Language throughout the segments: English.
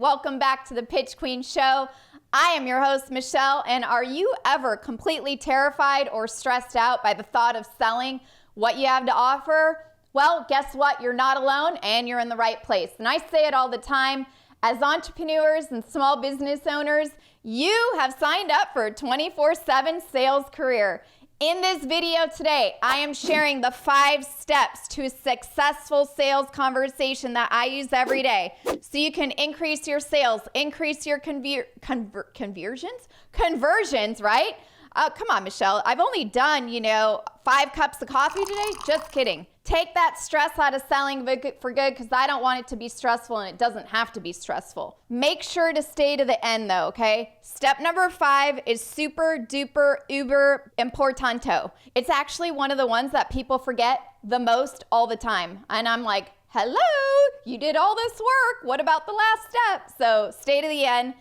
Welcome back to the Pitch Queen Show. I am your host, Michelle, and are you ever completely terrified or stressed out by the thought of selling what you have to offer? Well, guess what? You're not alone and you're in the right place. And I say it all the time, as entrepreneurs and small business owners, you have signed up for a 24/7 sales career. In this video today, I am sharing the 5 steps to a successful sales conversation that I use every day so you can increase your sales, increase your conversions, right? Come on, Michelle. I've only done, 5 cups of coffee today. Just kidding. Take that stress out of selling for good because I don't want it to be stressful and it doesn't have to be stressful. Make sure to stay to the end though, okay? Step number 5 is super duper uber importante. It's actually one of the ones that people forget the most all the time. And I'm like, hello, you did all this work. What about the last step? So stay to the end.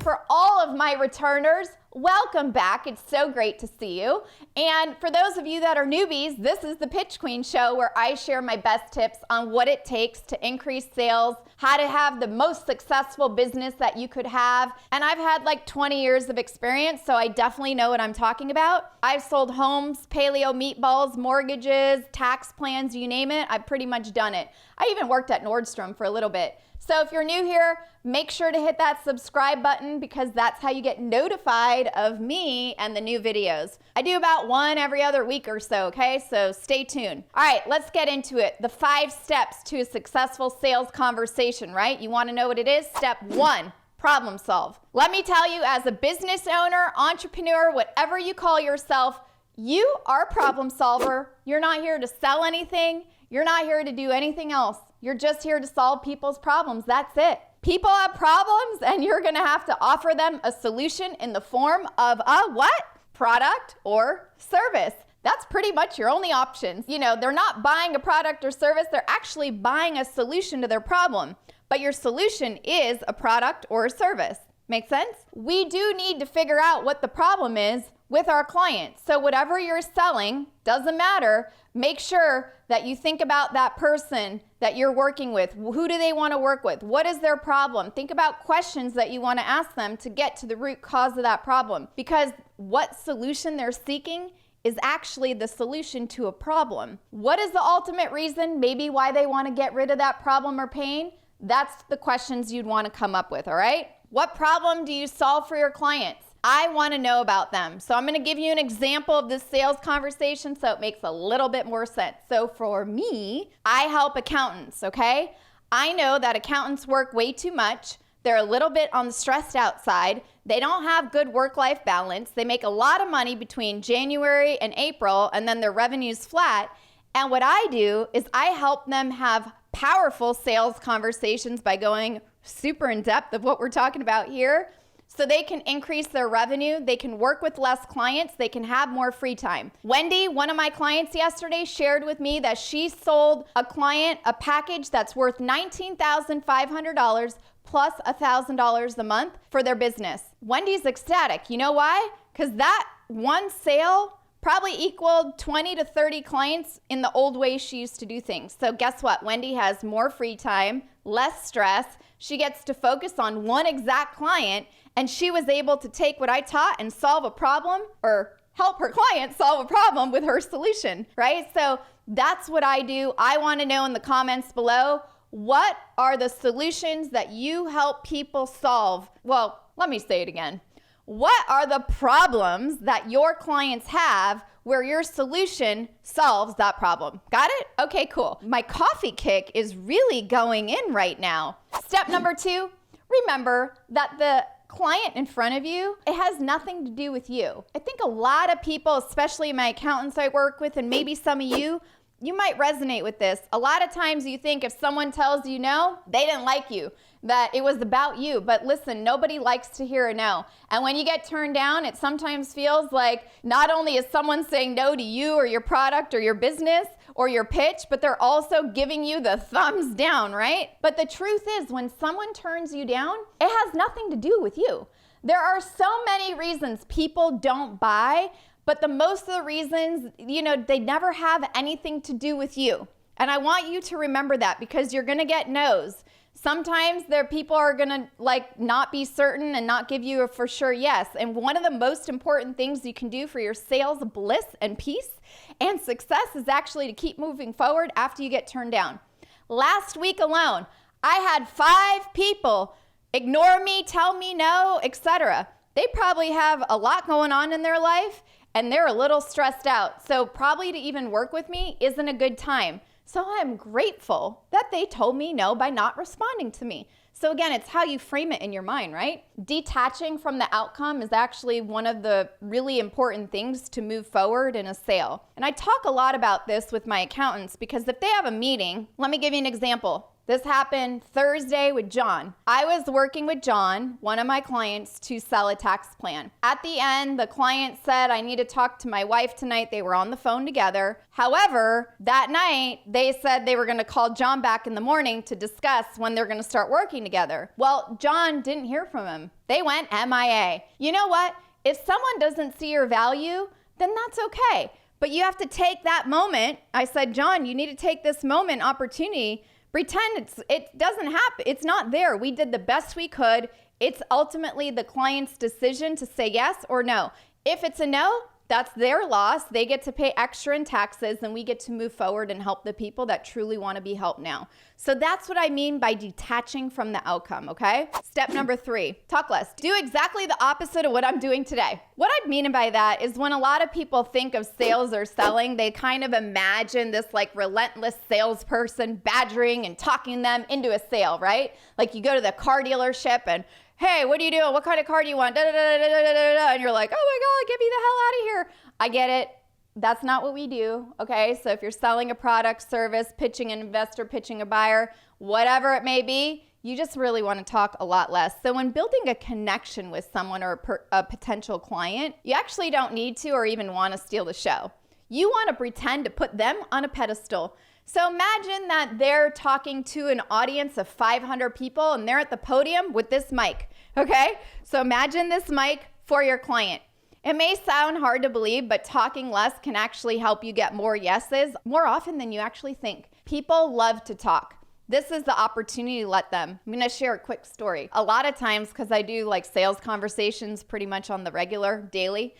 For all of my returners, welcome back. It's so great to see you. And for those of you that are newbies, this is the Pitch Queen Show where I share my best tips on what it takes to increase sales, how to have the most successful business that you could have. And I've had like 20 years of experience, so I definitely know what I'm talking about. I've sold homes, paleo meatballs, mortgages, tax plans, you name it. I've pretty much done it. I even worked at Nordstrom for a little bit. So if you're new here, make sure to hit that subscribe button because that's how you get notified of me and the new videos. I do about one every other week or so, okay? So stay tuned. All right, let's get into it. The 5 steps to a successful sales conversation, right? You want to know what it is? Step 1, problem solve. Let me tell you, as a business owner, entrepreneur, whatever you call yourself, you are a problem solver. You're not here to sell anything. You're not here to do anything else. You're just here to solve people's problems. That's it. People have problems and you're going to have to offer them a solution in the form of a what? Product or service. That's pretty much your only options. They're not buying a product or service. They're actually buying a solution to their problem. But your solution is a product or a service. Make sense? We do need to figure out what the problem is with our clients. So whatever you're selling, doesn't matter. Make sure that you think about that person that you're working with. Who do they want to work with? What is their problem? Think about questions that you want to ask them to get to the root cause of that problem. Because what solution they're seeking is actually the solution to a problem. What is the ultimate reason, maybe why they want to get rid of that problem or pain? That's the questions you'd want to come up with, all right? What problem do you solve for your clients? I want to know about them. So I'm going to give you an example of this sales conversation so it makes a little bit more sense. So for me, I help accountants, okay? I know that accountants work way too much. They're a little bit on the stressed out side. They don't have good work-life balance. They make a lot of money between January and April, and then their revenue's flat. And what I do is I help them have powerful sales conversations by going super in depth of what we're talking about here. So they can increase their revenue, they can work with less clients, they can have more free time. Wendy, one of my clients yesterday, shared with me that she sold a client a package that's worth $19,500 plus $1,000 a month for their business. Wendy's ecstatic. You know why? Because that one sale probably equaled 20 to 30 clients in the old way she used to do things. So guess what? Wendy has more free time, less stress. She gets to focus on one exact client, and she was able to take what I taught and solve a problem or help her client solve a problem with her solution, right? So that's what I do. I want to know in the comments below, what are the solutions that you help people solve? Well, let me say it again. What are the problems that your clients have where your solution solves that problem? Got it? Okay, cool. My coffee kick is really going in right now. Step number 2, remember that the client in front of you, it has nothing to do with you. I think a lot of people, especially my accountants I work with, and maybe some of you might resonate with this. A lot of times you think if someone tells you no, they didn't like you, that it was about you. But listen, nobody likes to hear a no. And when you get turned down, it sometimes feels like not only is someone saying no to you or your product or your business or your pitch, but they're also giving you the thumbs down, right? But the truth is, when someone turns you down, it has nothing to do with you. There are so many reasons people don't buy, but the most of the reasons, they never have anything to do with you. And I want you to remember that, because you're gonna get no's. Sometimes people are gonna not be certain and not give you a for sure yes. And one of the most important things you can do for your sales bliss and peace and success is actually to keep moving forward after you get turned down. Last week alone, I had 5 people ignore me, tell me no, etc. They probably have a lot going on in their life and they're a little stressed out. So probably to even work with me isn't a good time. So I'm grateful that they told me no by not responding to me. So again, it's how you frame it in your mind, right? Detaching from the outcome is actually one of the really important things to move forward in a sale. And I talk a lot about this with my accountants, because if they have a meeting, let me give you an example. This happened Thursday with John. I was working with John, one of my clients, to sell a tax plan. At the end, the client said, I need to talk to my wife tonight. They were on the phone together. However, that night, they said they were gonna call John back in the morning to discuss when they're gonna start working together. Well, John didn't hear from him. They went MIA. You know what? If someone doesn't see your value, then that's okay. But you have to take that moment. I said, John, you need to take this moment, opportunity. Pretend it doesn't happen. It's not there. We did the best we could. It's ultimately the client's decision to say yes or no. If it's a no, that's their loss. They get to pay extra in taxes, and we get to move forward and help the people that truly want to be helped now. So that's what I mean by detaching from the outcome, okay? Step number 3, talk less. Do exactly the opposite of what I'm doing today. What I mean by that is when a lot of people think of sales or selling, they kind of imagine this relentless salesperson badgering and talking them into a sale, right? Like you go to the car dealership and, hey, what are you doing? What kind of car do you want? And you're like, oh my God, get me the hell out of here. I get it. That's not what we do, okay? So if you're selling a product, service, pitching an investor, pitching a buyer, whatever it may be, you just really want to talk a lot less. So when building a connection with someone or a potential client, you actually don't need to or even want to steal the show. You want to pretend to put them on a pedestal. So imagine that they're talking to an audience of 500 people and they're at the podium with this mic, okay? So imagine this mic for your client. It may sound hard to believe, but talking less can actually help you get more yeses more often than you actually think. People love to talk. This is the opportunity to let them. I'm gonna share a quick story. A lot of times, because I do sales conversations pretty much on the regular, daily,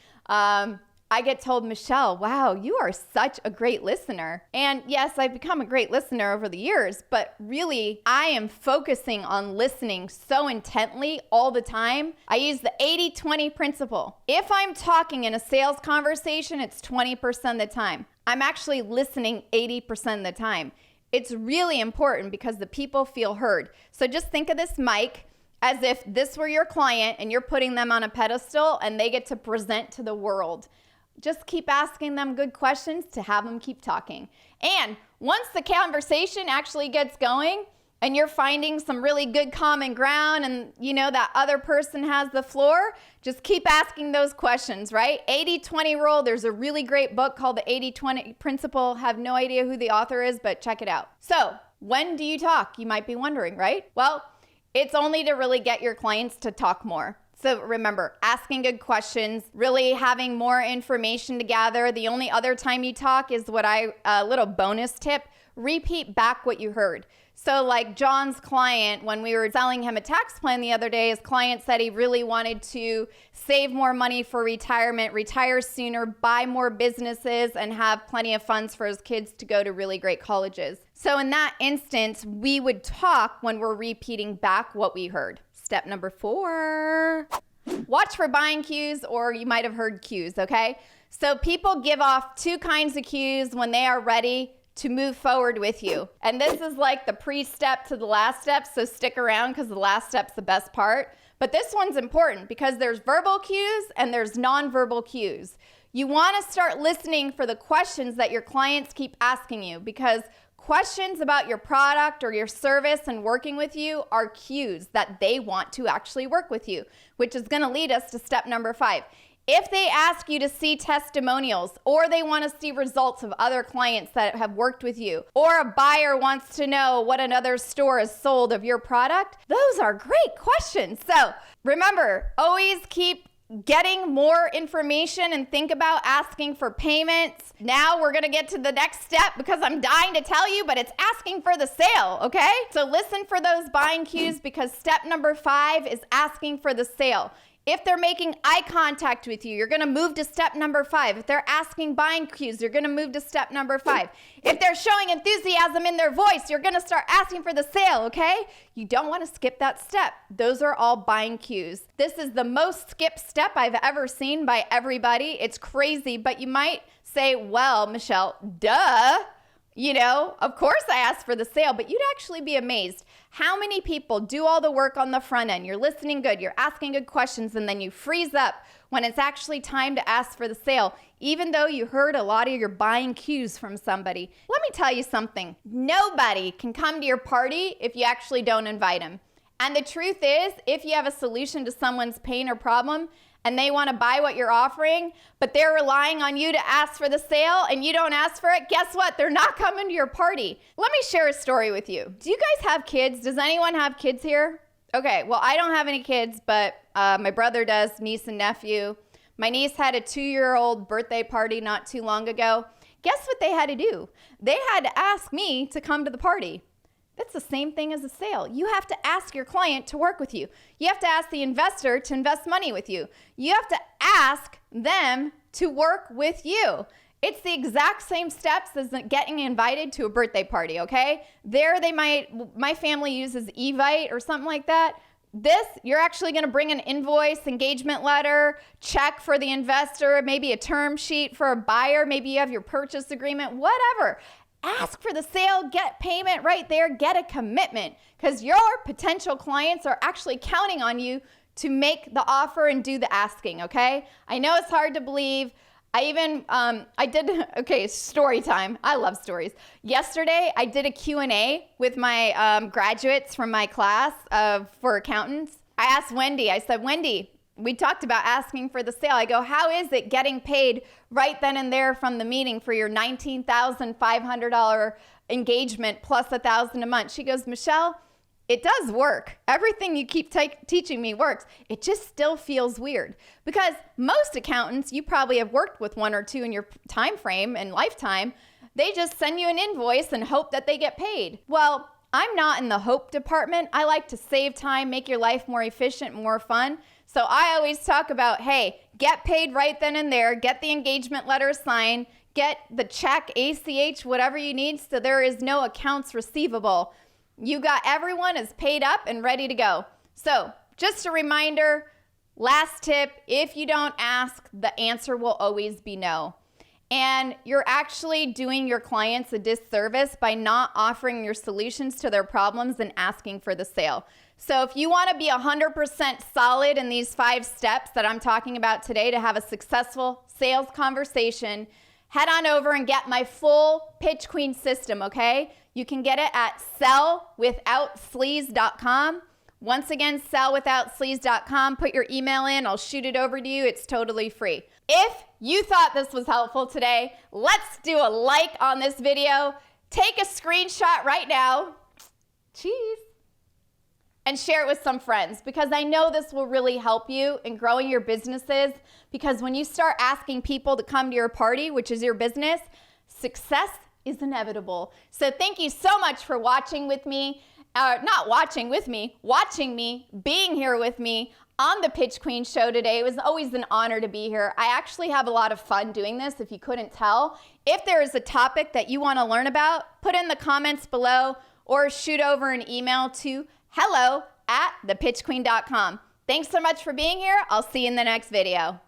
I get told, Michelle, wow, you are such a great listener. And yes, I've become a great listener over the years, but really I am focusing on listening so intently all the time. I use the 80-20 principle. If I'm talking in a sales conversation, it's 20% of the time. I'm actually listening 80% of the time. It's really important because the people feel heard. So just think of this mic as if this were your client and you're putting them on a pedestal and they get to present to the world. Just keep asking them good questions to have them keep talking. And once the conversation actually gets going and you're finding some really good common ground and that other person has the floor, just keep asking those questions, right? 80-20 rule. There's a really great book called the 80-20 principle. Have no idea who the author is, but check it out. So when do you talk? You might be wondering, right? Well, it's only to really get your clients to talk more. So remember, asking good questions, really having more information to gather. The only other time you talk is a little bonus tip, repeat back what you heard. So like John's client, when we were selling him a tax plan the other day, his client said he really wanted to save more money for retirement, retire sooner, buy more businesses, and have plenty of funds for his kids to go to really great colleges. So in that instance, we would talk when we're repeating back what we heard. Step number 4, watch for buying cues, or you might have heard cues, okay? So people give off 2 kinds of cues when they are ready to move forward with you. And this is like the pre-step to the last step, so stick around because the last step's the best part. But this one's important because there's verbal cues and there's nonverbal cues. You want to start listening for the questions that your clients keep asking you, because questions about your product or your service and working with you are cues that they want to actually work with you, which is going to lead us to step number 5. If they ask you to see testimonials, or they want to see results of other clients that have worked with you, or a buyer wants to know what another store has sold of your product, those are great questions. So remember, always keep getting more information and think about asking for payments. Now we're gonna get to the next step because I'm dying to tell you, but it's asking for the sale, okay? So listen for those buying cues because step number 5 is asking for the sale. If they're making eye contact with you, you're gonna move to step number 5. If they're asking buying cues, you're gonna move to step number 5. If they're showing enthusiasm in their voice, you're gonna start asking for the sale, okay? You don't wanna skip that step. Those are all buying cues. This is the most skipped step I've ever seen by everybody. It's crazy, but you might say, well, Michelle, duh. You know, of course I asked for the sale, but you'd actually be amazed how many people do all the work on the front end. You're listening good, you're asking good questions, and then you freeze up when it's actually time to ask for the sale, even though you heard a lot of your buying cues from somebody. Let me tell you something. Nobody can come to your party if you actually don't invite them. And the truth is, if you have a solution to someone's pain or problem, and they want to buy what you're offering, but they're relying on you to ask for the sale and you don't ask for it, guess what? They're not coming to your party. Let me share a story with you. Do you guys have kids? Does anyone have kids here? Okay, well, I don't have any kids, but my brother does, niece and nephew. My niece had a 2-year-old birthday party not too long ago. Guess what they had to do? They had to ask me to come to the party. That's the same thing as a sale. You have to ask your client to work with you. You have to ask the investor to invest money with you. You have to ask them to work with you. It's the exact same steps as getting invited to a birthday party, okay? My family uses Evite or something like that. This, you're actually gonna bring an invoice, engagement letter, check for the investor, maybe a term sheet for a buyer, maybe you have your purchase agreement, whatever. Ask for the sale, get payment right there, get a commitment because your potential clients are actually counting on you to make the offer and do the asking, okay? I know it's hard to believe. Story time. I love stories. Yesterday, I did a Q&A with my graduates from my class for accountants. I asked Wendy, I said, Wendy, we talked about asking for the sale. I go, how is it getting paid right then and there from the meeting for your $19,500 engagement plus $1,000 a month? She goes, Michelle, it does work. Everything you keep teaching me works. It just still feels weird because most accountants, you probably have worked with 1 or 2 in your time frame and lifetime. They just send you an invoice and hope that they get paid. Well, I'm not in the hope department. I like to save time, make your life more efficient, more fun. So I always talk about, hey, get paid right then and there, get the engagement letter signed, get the check, ACH, whatever you need, so there is no accounts receivable. You got everyone is paid up and ready to go. So just a reminder, last tip, if you don't ask, the answer will always be no. And you're actually doing your clients a disservice by not offering your solutions to their problems and asking for the sale. So if you want to be 100% solid in these 5 steps that I'm talking about today to have a successful sales conversation, head on over and get my full Pitch Queen system, okay? You can get it at sellwithoutsleaze.com. Once again, sellwithoutsleaze.com. Put your email in. I'll shoot it over to you. It's totally free. If you thought this was helpful today, let's do a like on this video. Take a screenshot right now. Cheese. And share it with some friends because I know this will really help you in growing your businesses because when you start asking people to come to your party, which is your business, success is inevitable. So thank you so much for watching with me, watching me, being here with me on the Pitch Queen show today. It was always an honor to be here. I actually have a lot of fun doing this, if you couldn't tell. If there is a topic that you want to learn about, put in the comments below or shoot over an email to hello@thepitchqueen.com. Thanks so much for being here. I'll see you in the next video.